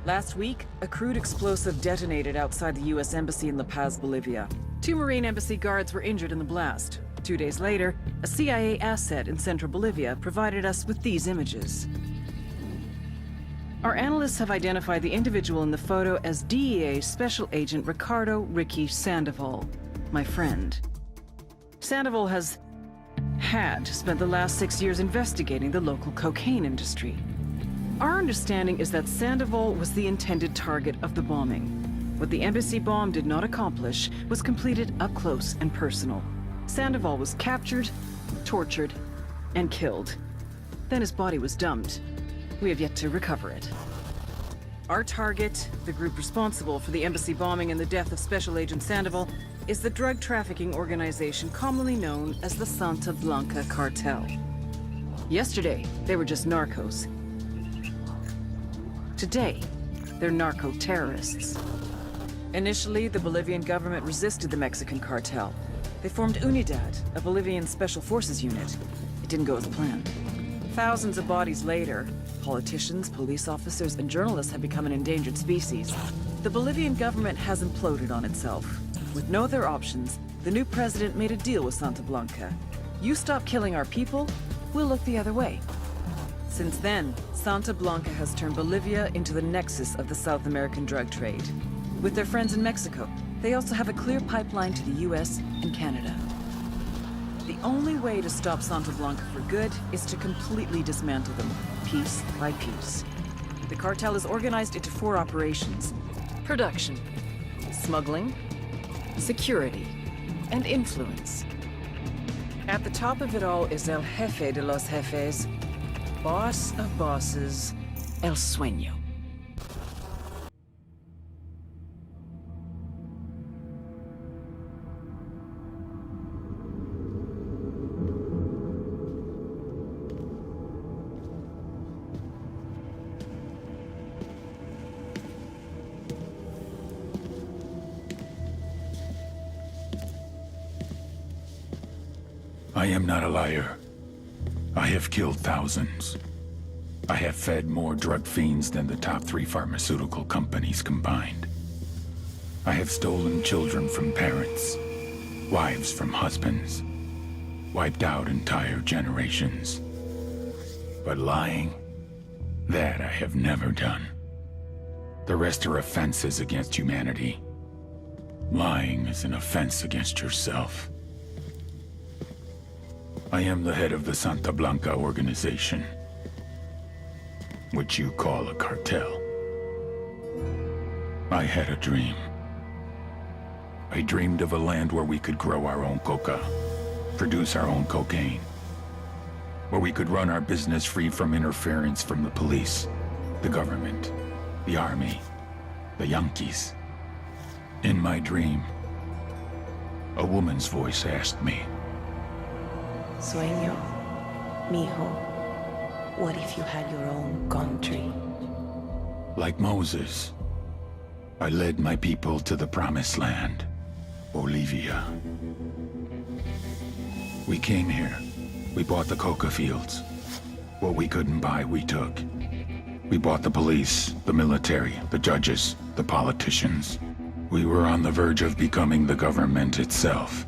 Last week, a crude explosive detonated outside the U.S. Embassy in La Paz, Bolivia. 2 Marine Embassy guards were injured in the blast. 2 days later, a CIA asset in central Bolivia provided us with these images. Our analysts have identified the individual in the photo as DEA Special Agent Ricardo Ricky Sandoval, my friend. Sandoval had spent the last 6 years investigating the local cocaine industry. Our understanding is that Sandoval was the intended target of the bombing. What the embassy bomb did not accomplish was completed up close and personal. Sandoval was captured, tortured, and killed. Then his body was dumped. We have yet to recover it. Our target, the group responsible for the embassy bombing and the death of Special Agent Sandoval, is the drug trafficking organization commonly known as the Santa Blanca Cartel. Yesterday, they were just narcos. Today, they're narco-terrorists. Initially, the Bolivian government resisted the Mexican cartel. They formed Unidad, a Bolivian special forces unit. It didn't go as planned. Thousands of bodies later, politicians, police officers, and journalists have become an endangered species. The Bolivian government has imploded on itself. With no other options, the new president made a deal with Santa Blanca. You stop killing our people, we'll look the other way. Since then, Santa Blanca has turned Bolivia into the nexus of the South American drug trade. With their friends in Mexico, they also have a clear pipeline to the US and Canada. The only way to stop Santa Blanca for good is to completely dismantle them, piece by piece. The cartel is organized into 4 operations: production, smuggling, security, and influence. At the top of it all is El Jefe de los Jefes, boss of bosses, El Sueño. I am not a liar. I have killed thousands. I have fed more drug fiends than the top 3 pharmaceutical companies combined. I have stolen children from parents, wives from husbands, wiped out entire generations. But lying, that I have never done. The rest are offenses against humanity. Lying is an offense against yourself. I am the head of the Santa Blanca organization, which you call a cartel. I had a dream. I dreamed of a land where we could grow our own coca, produce our own cocaine, where we could run our business free from interference from the police, the government, the army, the Yankees. In my dream, a woman's voice asked me, Sueño, mijo, what if you had your own country? like Moses, I led my people to the promised land, Bolivia. We came here. We bought the coca fields. What we couldn't buy, we took. We bought the police, the military, the judges, the politicians. We were on the verge of becoming the government itself,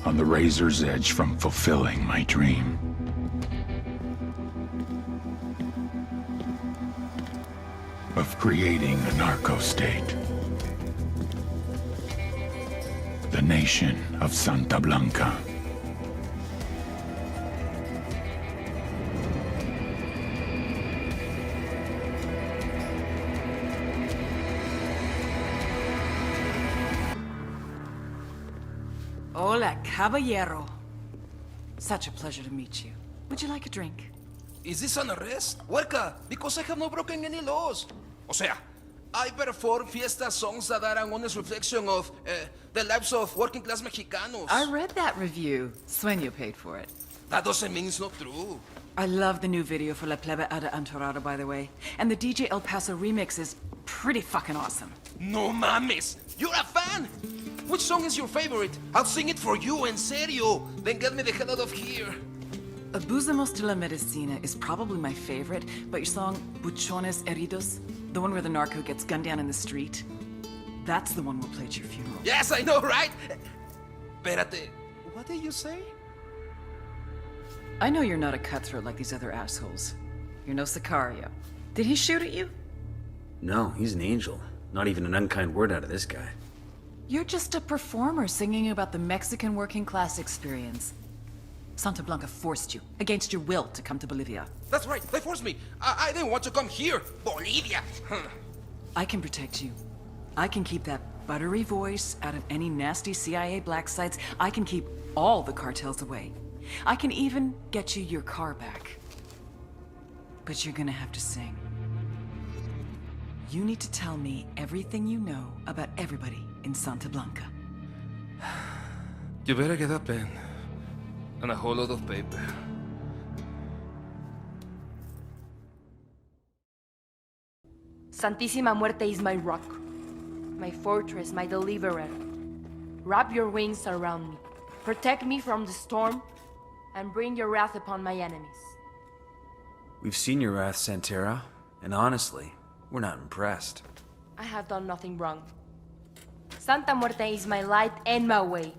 on the razor's edge from fulfilling my dream. Of creating a narco-state. The nation of Santa Blanca. Hola, caballero. Such a pleasure to meet you. Would you like a drink? Is this an arrest? Huerca, because I have not broken any laws. O sea, I perform fiesta songs that are an honest reflection of the lives of working class Mexicanos. I read that review. Sueño paid for it. That doesn't mean it's not true. I love the new video for La Plebe Ada Antorada, by the way. And the DJ El Paso remix is pretty fucking awesome. No mames! You're a fan! Which song is your favorite? I'll sing it for you, en serio. Then get me the hell out of here. Abusamos de la Medicina is probably my favorite, but your song Buchones Heridos, the one where the narco gets gunned down in the street, that's the one we'll play at your funeral. Yes, I know, right? Espérate, what did you say? I know you're not a cutthroat like these other assholes. You're no Sicario. Did he shoot at you? No, he's an angel. Not even an unkind word out of this guy. You're just a performer singing about the Mexican working class experience. Santa Blanca forced you, against your will, to come to Bolivia. That's right, they forced me. I didn't want to come here. Bolivia. I can protect you. I can keep that buttery voice out of any nasty CIA black sites. I can keep all the cartels away. I can even get you your car back. But you're gonna have to sing. You need to tell me everything you know about everybody in Santa Blanca. You better get a pen and a whole lot of paper. Santísima Muerte is my rock, my fortress, my deliverer. Wrap your wings around me. Protect me from the storm, and bring your wrath upon my enemies. We've seen your wrath, Santera, and honestly, we're not impressed. I have done nothing wrong. Santa Muerte is my light and my way.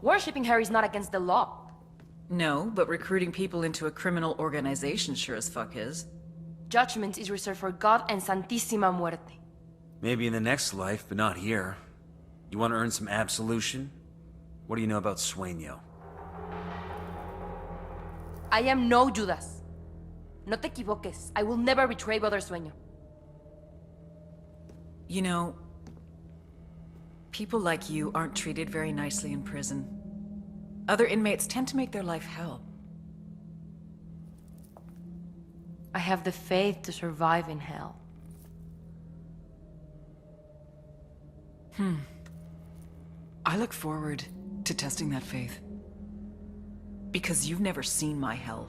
Worshipping her is not against the law. No, but recruiting people into a criminal organization sure as fuck is. Judgment is reserved for God and Santísima Muerte. Maybe in the next life, but not here. You want to earn some absolution? What do you know about Sueño? I am no Judas. No te equivoques. I will never betray Brother Sueño. You know, people like you aren't treated very nicely in prison. Other inmates tend to make their life hell. I have the faith to survive in hell. I look forward to testing that faith. Because you've never seen my hell.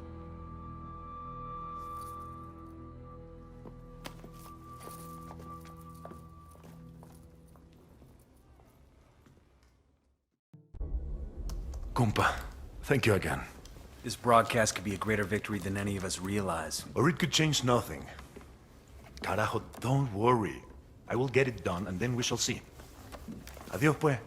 Compa, thank you again. This broadcast could be a greater victory than any of us realize. Or it could change nothing. Carajo, don't worry. I will get it done and then we shall see. Adiós, pues.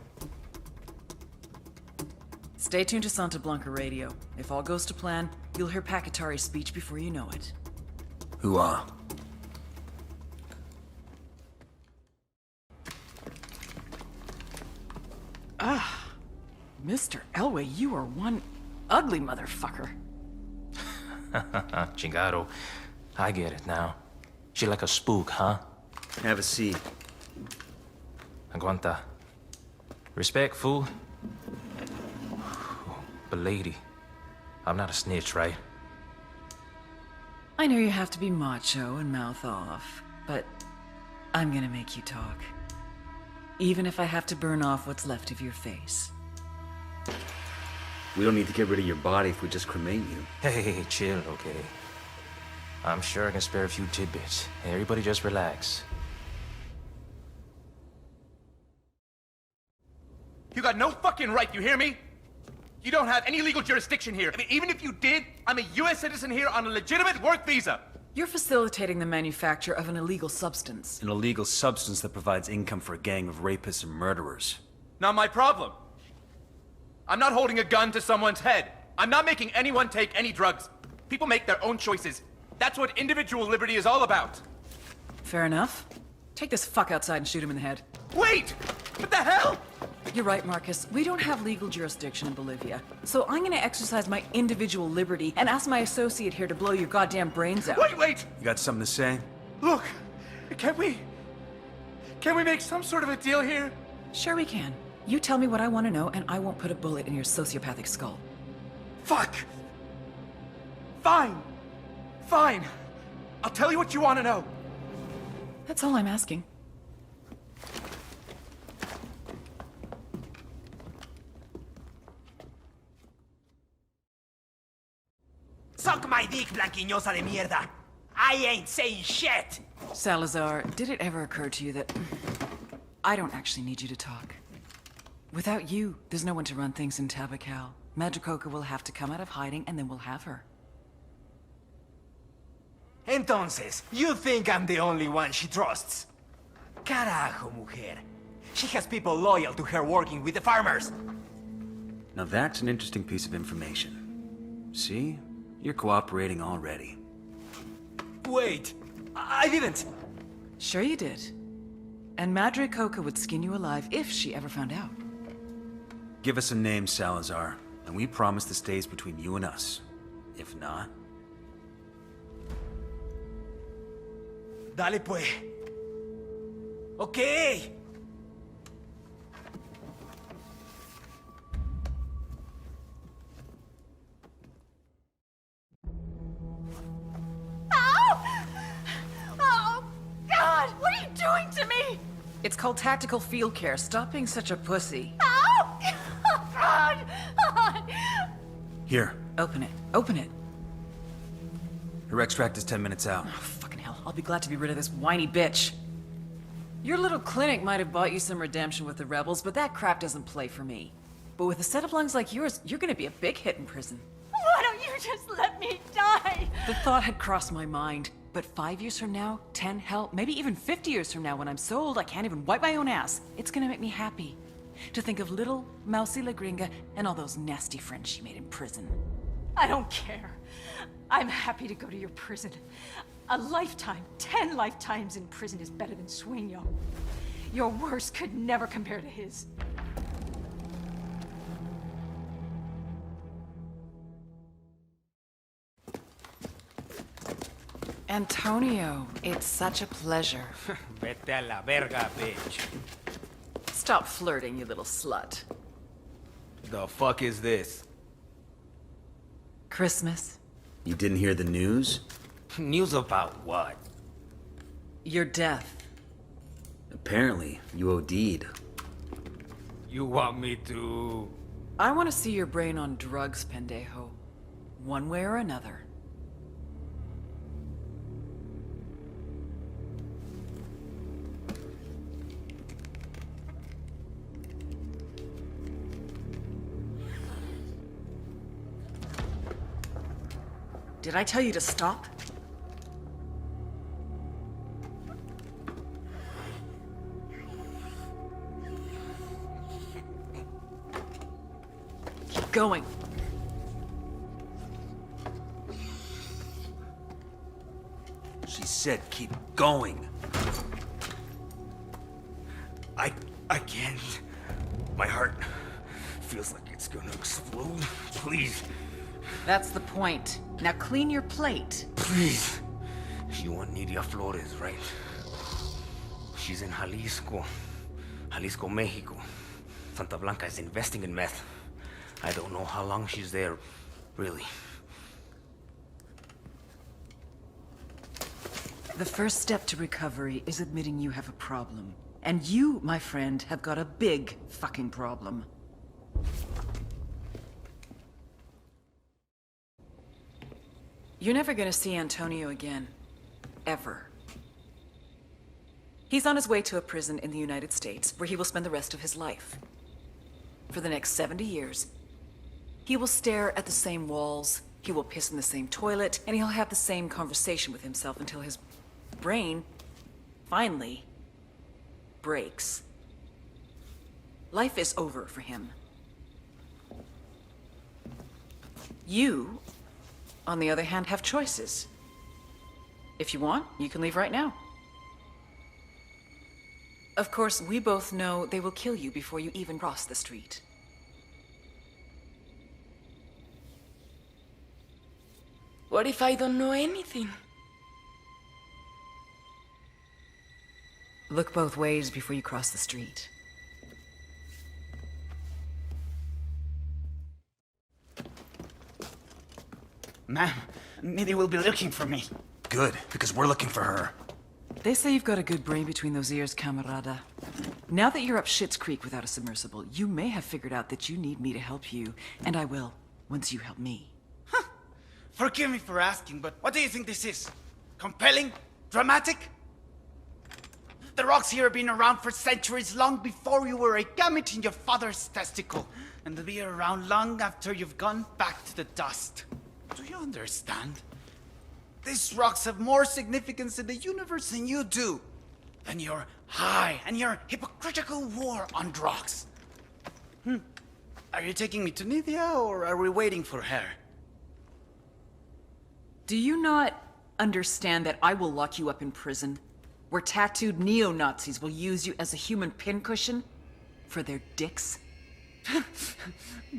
Stay tuned to Santa Blanca Radio. If all goes to plan, you'll hear Pakatari's speech before you know it. Hoo-ah. Mr. Elway, you are one ugly motherfucker. Chingado. I get it now. She like a spook, huh? Have a seat. Aguanta. Respect, fool. But lady, I'm not a snitch, right? I know you have to be macho and mouth off, but I'm gonna make you talk. Even if I have to burn off what's left of your face. We don't need to get rid of your body if we just cremate you. Hey, chill, okay? I'm sure I can spare a few tidbits. Everybody just relax. You got no fucking right, you hear me? You don't have any legal jurisdiction here. I mean, even if you did, I'm a US citizen here on a legitimate work visa. You're facilitating the manufacture of an illegal substance. An illegal substance that provides income for a gang of rapists and murderers. Not my problem. I'm not holding a gun to someone's head. I'm not making anyone take any drugs. People make their own choices. That's what individual liberty is all about. Fair enough. Take this fuck outside and shoot him in the head. Wait! What the hell? You're right, Marcus. We don't have legal jurisdiction in Bolivia. So I'm gonna exercise my individual liberty and ask my associate here to blow your goddamn brains out. Wait! You got something to say? Look, can we make some sort of a deal here? Sure we can. You tell me what I want to know, and I won't put a bullet in your sociopathic skull. Fuck! Fine. Fine. I'll tell you what you want to know. That's all I'm asking. Suck my dick, blanquiñosa de mierda! I ain't saying shit! Salazar, did it ever occur to you that I don't actually need you to talk? Without you, there's no one to run things in Tabacal. Madricoka will have to come out of hiding, and then we'll have her. Entonces, you think I'm the only one she trusts? Carajo, mujer. She has people loyal to her working with the farmers. Now that's an interesting piece of information. See? You're cooperating already. Wait, I didn't. Sure you did. And Madricoka would skin you alive if she ever found out. Give us a name, Salazar, and we promise this stays between you and us. If not... Dale pues. Okay. Oh, God! What are you doing to me? It's called tactical field care. Stop being such a pussy. Oh, God! Here. Open it. Open it. Her extract is 10 minutes out. Oh, fucking hell. I'll be glad to be rid of this whiny bitch. Your little clinic might have bought you some redemption with the rebels, but that crap doesn't play for me. But with a set of lungs like yours, you're gonna be a big hit in prison. Why don't you just let me die? The thought had crossed my mind. But 5 years from now, 10, hell, maybe even 50 years from now, when I'm so old I can't even wipe my own ass, it's gonna make me happy to think of little Mousy La Gringa and all those nasty friends she made in prison. I don't care. I'm happy to go to your prison. A lifetime, 10 lifetimes in prison is better than Sueño. Your worst could never compare to his. Antonio, it's such a pleasure. Vete a la verga, bitch. Stop flirting, you little slut. The fuck is this? Christmas. You didn't hear the news? News about what? Your death. Apparently, you OD'd. You want me to... I want to see your brain on drugs, pendejo. One way or another. Did I tell you to stop? Keep going. She said keep going. I can't. My heart feels like it's gonna explode. Please. That's the point. Now clean your plate. Please. You want Nidia Flores, right? She's in Jalisco, Mexico. Santa Blanca is investing in meth. I don't know how long she's there, really. The first step to recovery is admitting you have a problem. And you, my friend, have got a big fucking problem. You're never gonna see Antonio again. Ever. He's on his way to a prison in the United States, where he will spend the rest of his life. For the next 70 years, he will stare at the same walls, he will piss in the same toilet, and he'll have the same conversation with himself until his brain finally breaks. Life is over for him. You, on the other hand, have choices. If you want, you can leave right now. Of course, we both know they will kill you before you even cross the street. What if I don't know anything? Look both ways before you cross the street. Ma'am, Nidia will be looking for me. Good, because we're looking for her. They say you've got a good brain between those ears, camarada. Now that you're up Schitt's Creek without a submersible, you may have figured out that you need me to help you, and I will, once you help me. Huh. Forgive me for asking, but what do you think this is? Compelling? Dramatic? The rocks here have been around for centuries, long before you were a gamete in your father's testicle. And they'll be around long after you've gone back to the dust. Do you understand? These rocks have more significance in the universe than you do. Than your high and your hypocritical war on rocks. Are you taking me to Nydia, or are we waiting for her? Do you not understand that I will lock you up in prison? Where tattooed neo-Nazis will use you as a human pincushion for their dicks?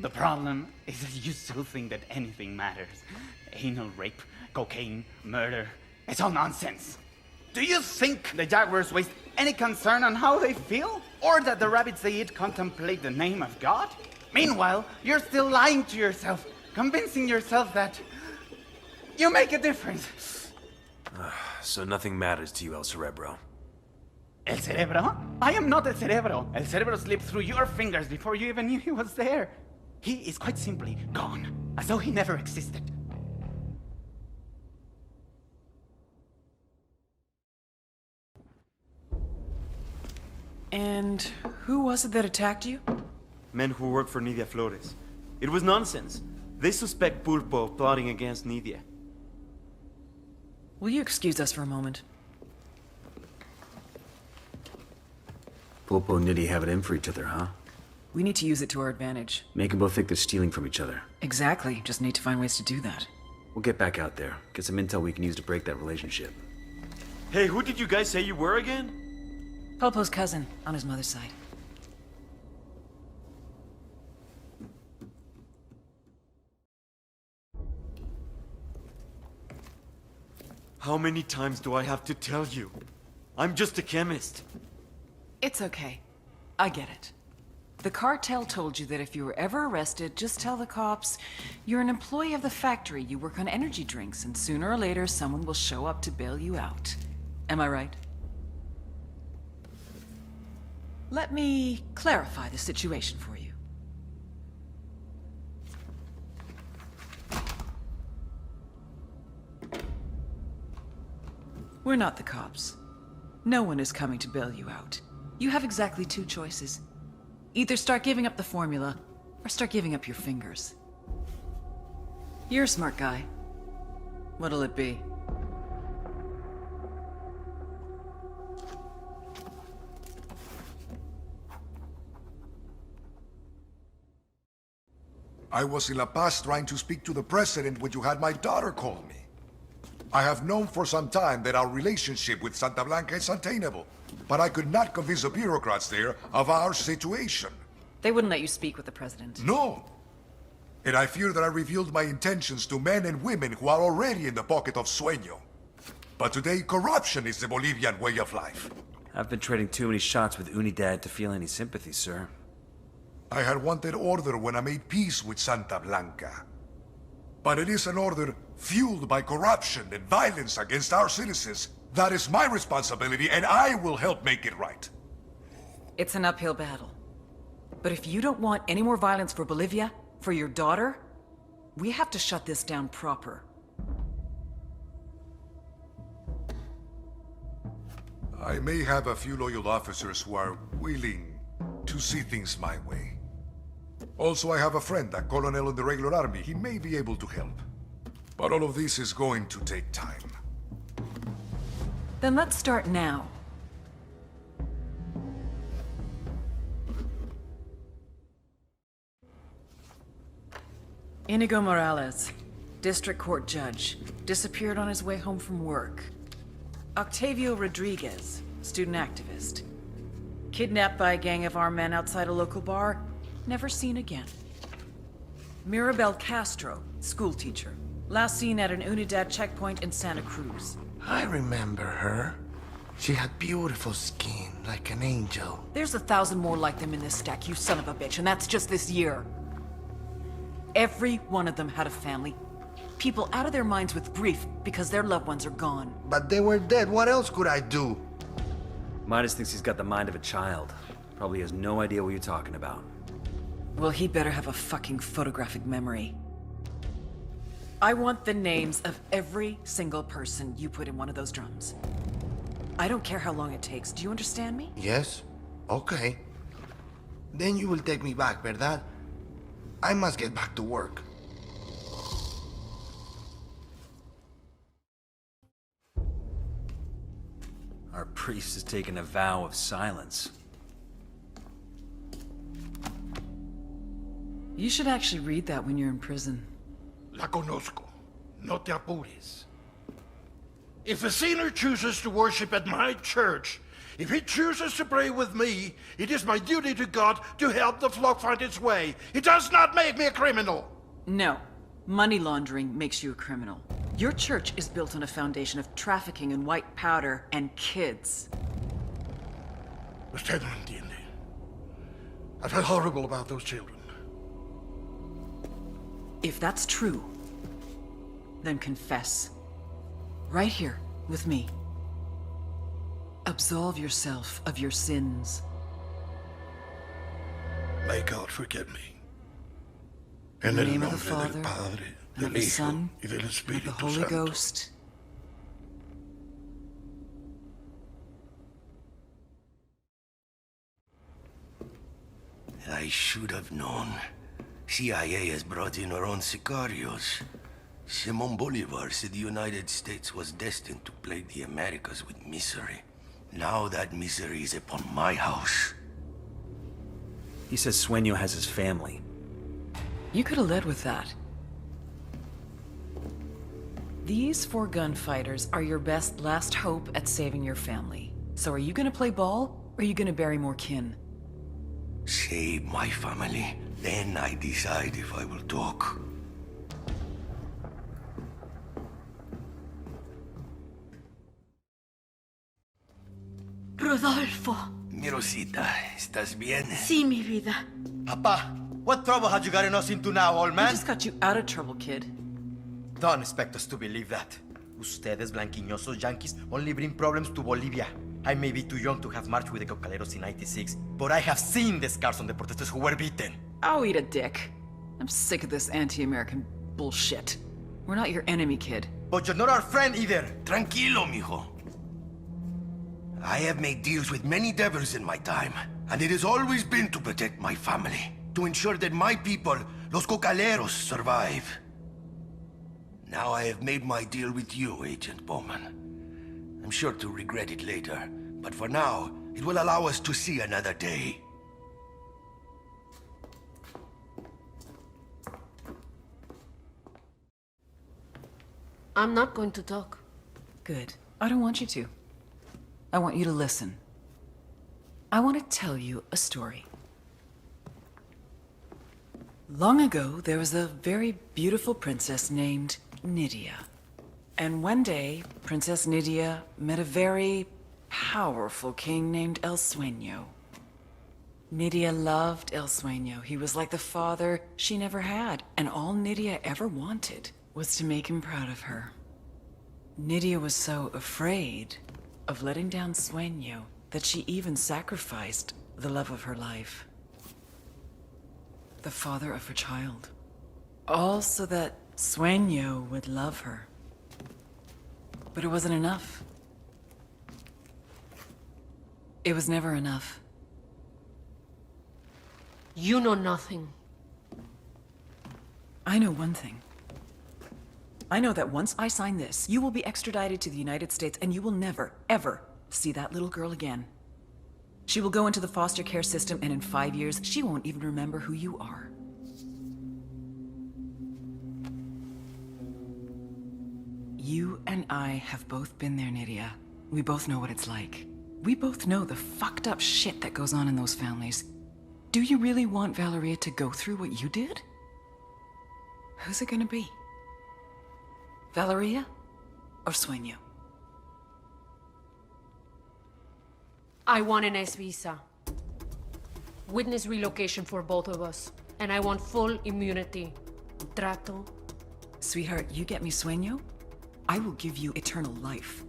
The problem is that you still think that anything matters. Anal rape, cocaine, murder. It's all nonsense. Do you think the jaguars waste any concern on how they feel? Or that the rabbits they eat contemplate the name of God? Meanwhile, you're still lying to yourself, convincing yourself that you make a difference. So nothing matters to you, El Cerebro. El Cerebro? I am not El Cerebro. El Cerebro slipped through your fingers before you even knew he was there. He is quite simply gone, as though he never existed. And who was it that attacked you? Men who work for Nydia Flores. It was nonsense. They suspect Pulpo of plotting against Nydia. Will you excuse us for a moment? Pulpo and Nydia have it in for each other, huh? We need to use it to our advantage. Make them both think they're stealing from each other. Exactly. Just need to find ways to do that. We'll get back out there. Get some intel we can use to break that relationship. Hey, who did you guys say you were again? Pulpo's cousin, on his mother's side. How many times do I have to tell you? I'm just a chemist. It's okay. I get it. The cartel told you that if you were ever arrested, just tell the cops you're an employee of the factory, you work on energy drinks, and sooner or later someone will show up to bail you out. Am I right? Let me clarify the situation for you. We're not the cops. No one is coming to bail you out. You have exactly two choices. Either start giving up the formula, or start giving up your fingers. You're a smart guy. What'll it be? I was in La Paz trying to speak to the president when you had my daughter call me. I have known for some time that our relationship with Santa Blanca is untenable, but I could not convince the bureaucrats there of our situation. They wouldn't let you speak with the president. No. And I fear that I revealed my intentions to men and women who are already in the pocket of Sueño. But today, corruption is the Bolivian way of life. I've been trading too many shots with Unidad to feel any sympathy, sir. I had wanted order when I made peace with Santa Blanca. But it is an order fueled by corruption and violence against our citizens. That is my responsibility, and I will help make it right. It's an uphill battle. But if you don't want any more violence for Bolivia, for your daughter, we have to shut this down proper. I may have a few loyal officers who are willing to see things my way. Also, I have a friend, a colonel in the regular army. He may be able to help. But all of this is going to take time. Then let's start now. Inigo Morales, district court judge, disappeared on his way home from work. Octavio Rodriguez, student activist. Kidnapped by a gang of armed men outside a local bar, never seen again. Mirabel Castro, schoolteacher, last seen at an Unidad checkpoint in Santa Cruz. I remember her. She had beautiful skin, like an angel. There's 1,000 more like them in this stack, you son of a bitch, and that's just this year. Every one of them had a family. People out of their minds with grief because their loved ones are gone. But they were dead. What else could I do? Midas thinks he's got the mind of a child. Probably has no idea what you're talking about. Well, he better have a fucking photographic memory. I want the names of every single person you put in one of those drums. I don't care how long it takes. Do you understand me? Yes? Okay. Then you will take me back, ¿verdad? I must get back to work. Our priest has taken a vow of silence. You should actually read that when you're in prison. La conozco. No te apures. If a sinner chooses to worship at my church, if he chooses to pray with me, it is my duty to God to help the flock find its way. It does not make me a criminal. No. Money laundering makes you a criminal. Your church is built on a foundation of trafficking in white powder and kids. Usted no entiende. I felt horrible about those children. If that's true, then confess. Right here, with me. Absolve yourself of your sins. May God forgive me. In the el name of the nombre del Father, Padre, and of del the Hijo, Son, y del and of Espíritu the Holy Santo. Ghost. I should have known. CIA has brought in our own sicarios. Simon Bolivar said the United States was destined to plague the Americas with misery. Now that misery is upon my house. He says Sueño has his family. You could have led with that. These 4 gunfighters are your best last hope at saving your family. So are you gonna play ball, or are you gonna bury more kin? Save my family. Then I decide if I will talk. Rodolfo. Mi Rosita, ¿estás bien? Sí, mi vida. Papa, what trouble had you gotten us into now, old man? I just got you out of trouble, kid. Don't expect us to believe that. Ustedes, blanquiñosos yankees, only bring problems to Bolivia. I may be too young to have marched with the cocaleros in '96, but I have seen the scars on the protesters who were beaten. I'll eat a dick. I'm sick of this anti-American bullshit. We're not your enemy, kid. But you're not our friend either. Tranquilo, mijo. I have made deals with many devils in my time, and it has always been to protect my family, to ensure that my people, los cocaleros, survive. Now I have made my deal with you, Agent Bowman. I'm sure to regret it later, but for now, it will allow us to see another day. I'm not going to talk. Good. I don't want you to. I want you to listen. I want to tell you a story. Long ago, there was a very beautiful princess named Nydia. And one day, Princess Nydia met a very powerful king named El Sueño. Nydia loved El Sueño. He was like the father she never had, and all Nydia ever wanted was to make him proud of her. Nydia was so afraid of letting down Sueño that she even sacrificed the love of her life. The father of her child. All so that Sueño would love her. But it wasn't enough. It was never enough. You know nothing. I know one thing. I know that once I sign this, you will be extradited to the United States and you will never, ever see that little girl again. She will go into the foster care system and in 5 years, she won't even remember who you are. You and I have both been there, Nydia. We both know what it's like. We both know the fucked up shit that goes on in those families. Do you really want Valeria to go through what you did? Who's it gonna be? Valeria or Sueño? I want an S visa. Witness relocation for both of us. And I want full immunity. Trato. Sweetheart, you get me Sueño, I will give you eternal life.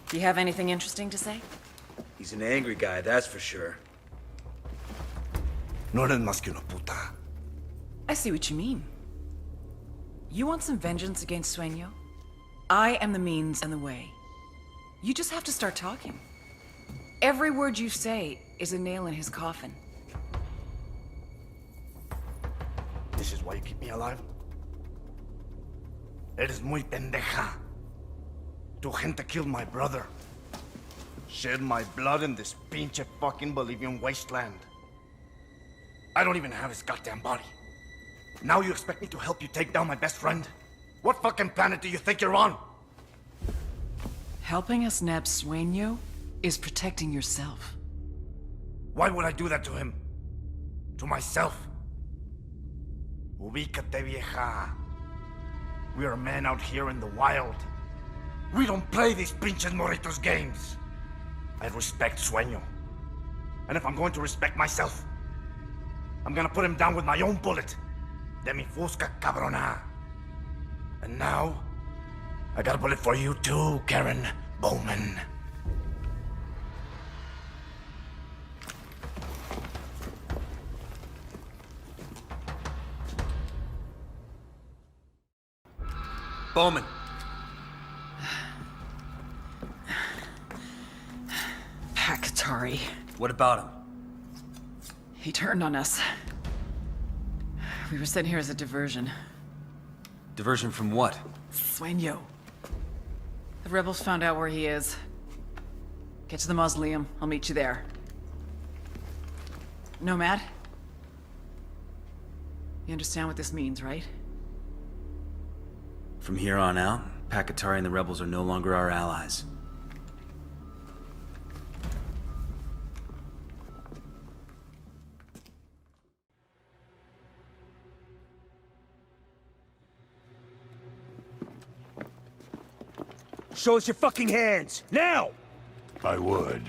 Do you have anything interesting to say? He's an angry guy, that's for sure. No eres más que una puta. I see what you mean. You want some vengeance against Sueño? I am the means and the way. You just have to start talking. Every word you say is a nail in his coffin. This is why you keep me alive? Eres muy pendeja. Tu gente killed my brother. Shed my blood in this pinche fucking Bolivian wasteland. I don't even have his goddamn body. Now you expect me to help you take down my best friend? What fucking planet do you think you're on? Helping us nab Sueño is protecting yourself. Why would I do that to him? To myself? Ubícate, vieja. We are men out here in the wild. We don't play these pinches morritos games. I respect Sueño. And if I'm going to respect myself, I'm gonna put him down with my own bullet. De mi fusca, cabrona. And now, I got a bullet for you too, Karen Bowman. Bowman. Pakatari. What about him? He turned on us. We were sent here as a diversion. Diversion from what? Sueño. The rebels found out where he is. Get to the mausoleum. I'll meet you there. Nomad? You understand what this means, right? From here on out, Pakatari and the rebels are no longer our allies. Show us your fucking hands, now! I would.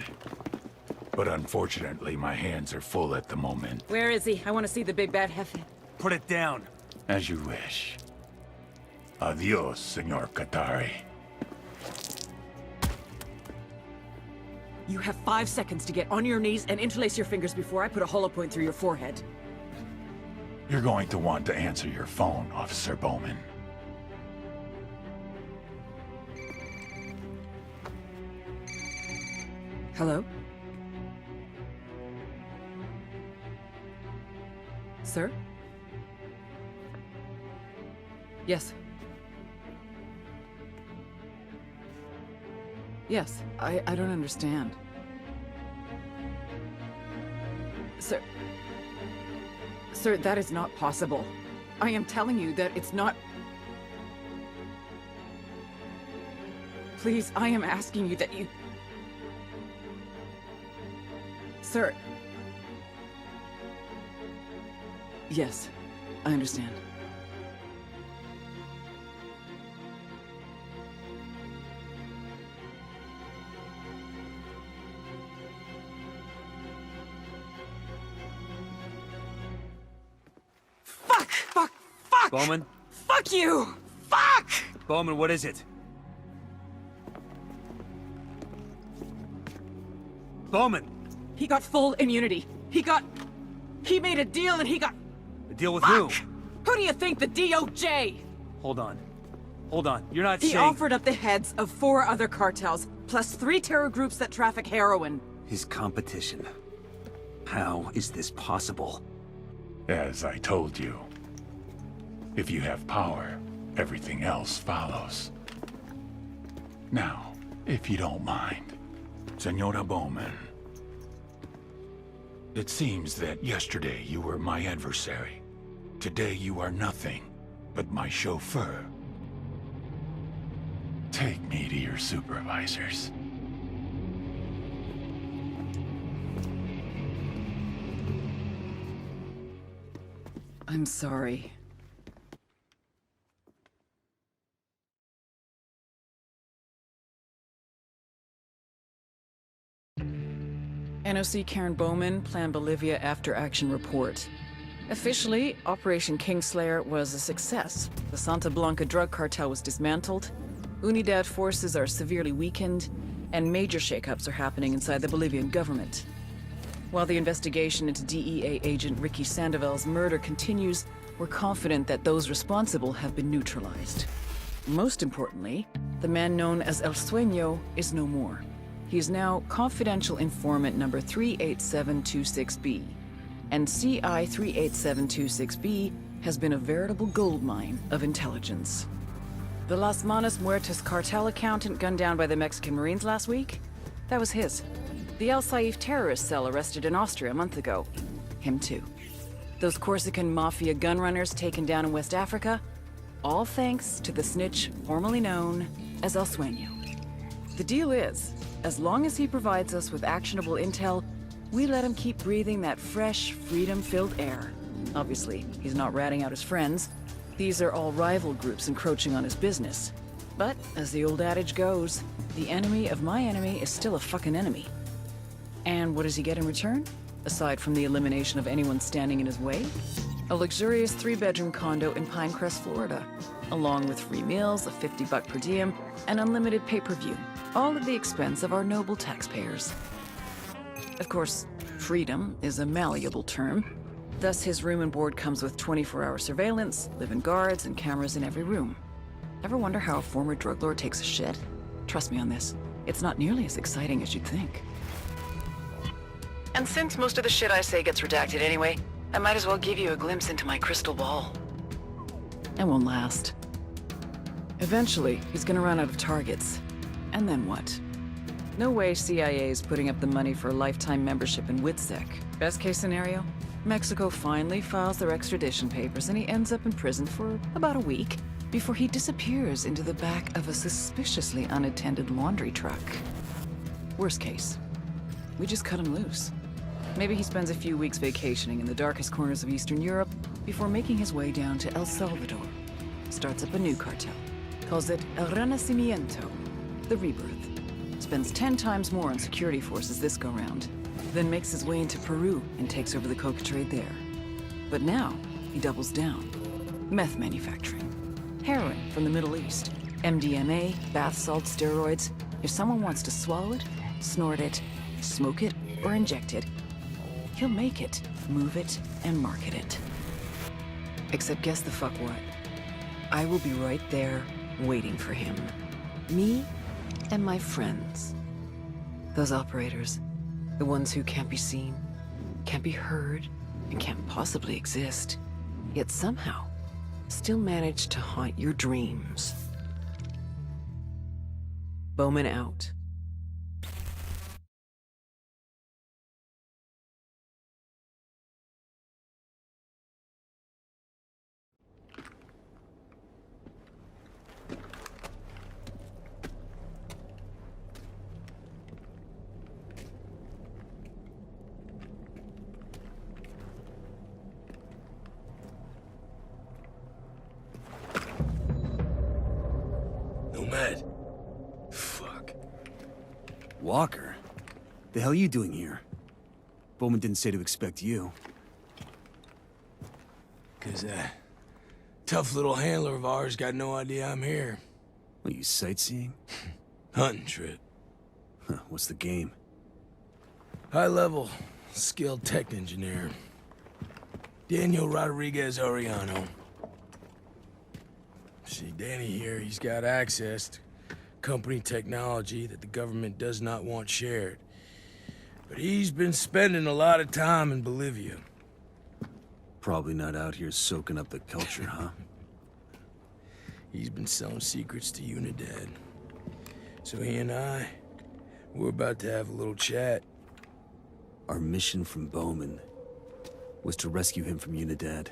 But unfortunately, my hands are full at the moment. Where is he? I want to see the big bad Jefe. Put it down. As you wish. Adios, Senor Katari. You have 5 seconds to get on your knees and interlace your fingers before I put a hollow point through your forehead. You're going to want to answer your phone, Officer Bowman. Hello? Sir? Yes. Yes, I don't understand. Sir... Sir, that is not possible. I am telling you that it's not... Please, I am asking you that you... Sir... Yes, I understand. Fuck! Bowman? Fuck you! Fuck! Bowman, what is it? Bowman! He got full immunity. He made a deal and he got... A deal with who? Who do you think? The DOJ! Hold on. Hold on. You're not He saying... offered up the heads of 4 other cartels, plus 3 terror groups that traffic heroin. His competition. How is this possible? As I told you, if you have power, everything else follows. Now, if you don't mind, Senora Bowman, it seems that yesterday you were my adversary. Today you are nothing but my chauffeur. Take me to your supervisors. I'm sorry. NOC Karen Bowman, Plan Bolivia After Action Report. Officially, Operation Kingslayer was a success. The Santa Blanca drug cartel was dismantled, Unidad forces are severely weakened, and major shakeups are happening inside the Bolivian government. While the investigation into DEA agent Ricky Sandoval's murder continues, we're confident that those responsible have been neutralized. Most importantly, the man known as El Sueño is no more. He is now confidential informant number 38726B, and CI 38726B has been a veritable goldmine of intelligence. The Las Manos Muertas cartel accountant gunned down by the Mexican Marines last week? That was his. The El Saif terrorist cell arrested in Austria a month ago? Him too. Those Corsican mafia gunrunners taken down in West Africa? All thanks to the snitch formerly known as El Sueño. The deal is, as long as he provides us with actionable intel, we let him keep breathing that fresh, freedom-filled air. Obviously, he's not ratting out his friends. These are all rival groups encroaching on his business. But, as the old adage goes, the enemy of my enemy is still a fucking enemy. And what does he get in return? Aside from the elimination of anyone standing in his way? A luxurious 3-bedroom condo in Pinecrest, Florida, along with free meals, a $50 per diem, and unlimited pay-per-view, all at the expense of our noble taxpayers. Of course, freedom is a malleable term. Thus, his room and board comes with 24-hour surveillance, live-in guards, and cameras in every room. Ever wonder how a former drug lord takes a shit? Trust me on this, it's not nearly as exciting as you'd think. And since most of the shit I say gets redacted anyway, I might as well give you a glimpse into my crystal ball. It won't last. Eventually, he's gonna run out of targets. And then what? No way CIA is putting up the money for a lifetime membership in WITSEC. Best case scenario? Mexico finally files their extradition papers and he ends up in prison for about a week before he disappears into the back of a suspiciously unattended laundry truck. Worst case, we just cut him loose. Maybe he spends a few weeks vacationing in the darkest corners of Eastern Europe before making his way down to El Salvador. Starts up a new cartel. Calls it El Renacimiento, the Rebirth. Spends 10 times more on security forces this go-round. Then makes his way into Peru and takes over the coca trade there. But now, he doubles down. Meth manufacturing. Heroin from the Middle East. MDMA, bath salt, steroids. If someone wants to swallow it, snort it, smoke it, or inject it, he'll make it, move it, and market it. Except guess the fuck what? I will be right there, waiting for him. Me and my friends. Those operators. The ones who can't be seen, can't be heard, and can't possibly exist. Yet somehow, still manage to haunt your dreams. Bowman out. Nomad. Fuck. Walker? The hell are you doing here? Bowman didn't say to expect you. 'Cause that tough little handler of ours got no idea I'm here. What, you sightseeing? Hunting trip. Huh, what's the game? High-level, skilled tech engineer. Daniel Rodriguez Arellano. See, Danny here, he's got access to company technology that the government does not want shared. But he's been spending a lot of time in Bolivia. Probably not out here soaking up the culture, huh? He's been selling secrets to Unidad. So he and I, we're about to have a little chat. Our mission from Bowman was to rescue him from Unidad.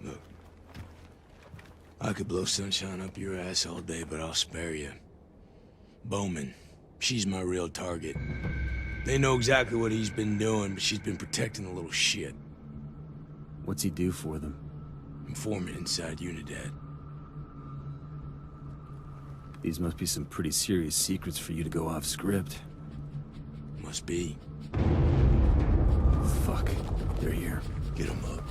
Look, I could blow sunshine up your ass all day, but I'll spare you. Bowman, she's my real target. They know exactly what he's been doing, but she's been protecting the little shit. What's he do for them? Informant inside Unidad. These must be some pretty serious secrets for you to go off script. Must be. Fuck. They're here. Get them up.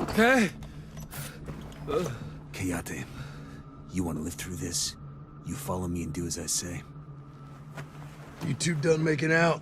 Okay. Kayate, you want to live through this? You follow me and do as I say. You two done making out?